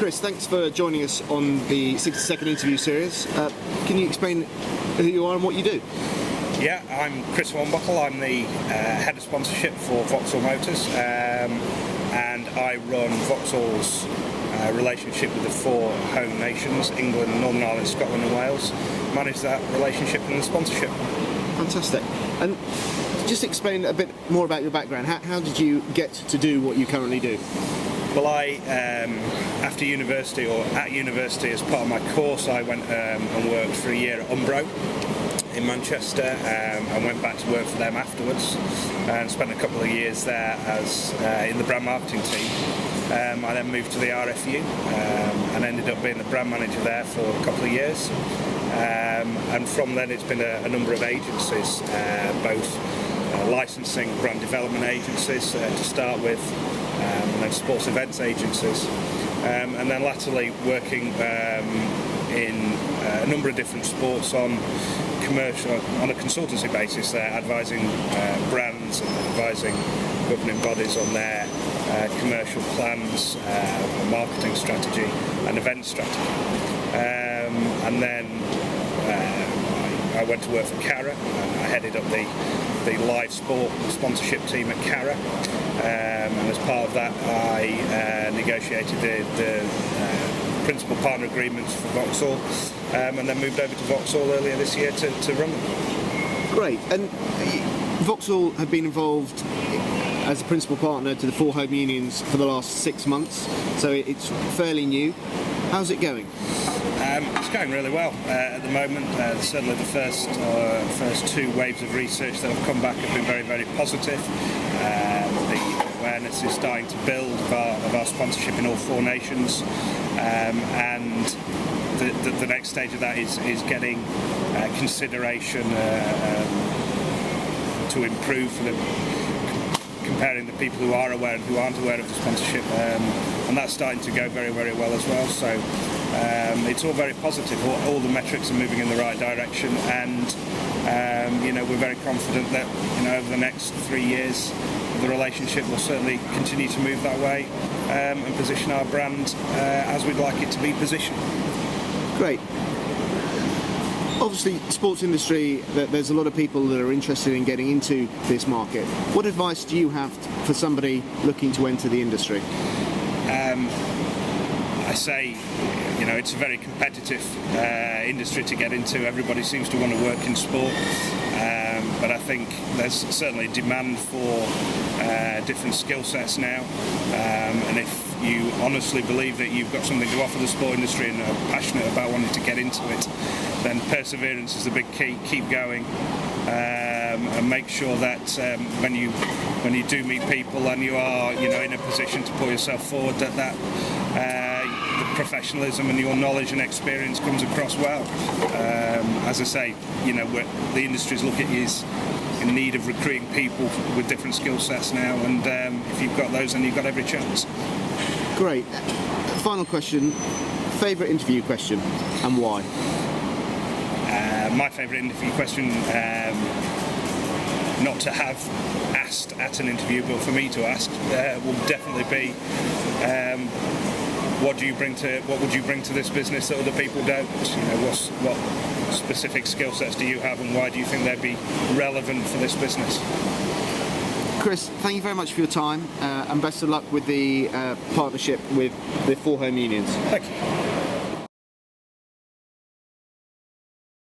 Chris, thanks for joining us on the 60-second interview series. Can you explain who you are and what you do? Yeah, I'm Chris Hornbuckle. I'm the head of sponsorship for Vauxhall Motors, and I run Vauxhall's relationship with the four home nations, England, Northern Ireland, Scotland and Wales. Manage that relationship and the sponsorship. Fantastic. And just explain a bit more about your background. How did you get to do what you currently do? Well, after university, or at university as part of my course, I went and worked for a year at Umbro in Manchester, and went back to work for them afterwards and spent a couple of years there as in the brand marketing team. I then moved to the RFU and ended up being the brand manager there for a couple of years, and from then it's been a number of agencies, both licensing brand development agencies to start with, and then sports events agencies, and then latterly working in a number of different sports on a consultancy basis, advising brands and advising governing bodies on their commercial plans, marketing strategy and event strategy. And then I went to work for Cara, and I headed up the live sport sponsorship team at Cara, and as part of that I negotiated the principal partner agreements for Vauxhall, and then moved over to Vauxhall earlier this year to run them. Great. And Vauxhall have been involved as a principal partner to the four home unions for the last 6 months, so it's fairly new. How's it going? It's going really well at the moment. Certainly the first two waves of research that have come back have been very, very positive. The awareness is starting to build of our sponsorship in all four nations, and the next stage of that is getting consideration to improve for comparing the people who are aware and who aren't aware of the sponsorship, and that's starting to go very, very well as well. So it's all very positive. All the metrics are moving in the right direction, and we're very confident that over the next 3 years the relationship will certainly continue to move that way, and position our brand as we'd like it to be positioned. Great. Obviously, sports industry, there's a lot of people that are interested in getting into this market. What advice do you have for somebody looking to enter the industry? I say, it's a very competitive industry to get into. Everybody seems to want to work in sport, but I think there's certainly demand for different skill sets now, and if you honestly believe that you've got something to offer the sport industry and are passionate about wanting to get into it, then perseverance is the big key. Keep going, and make sure that when you do meet people and you are in a position to put yourself forward, that the professionalism and your knowledge and experience comes across well. As I say, the industry's is in need of recruiting people with different skill sets now, and if you've got those, then you've got every chance. Great. Final question. Favourite interview question and why? My favourite interview question, not to have asked at an interview, but for me to ask, will definitely be, what would you bring to this business that other people don't? What specific skill sets do you have, and why do you think they'd be relevant for this business? Chris, thank you very much for your time, and best of luck with the partnership with the four home unions. Thank you.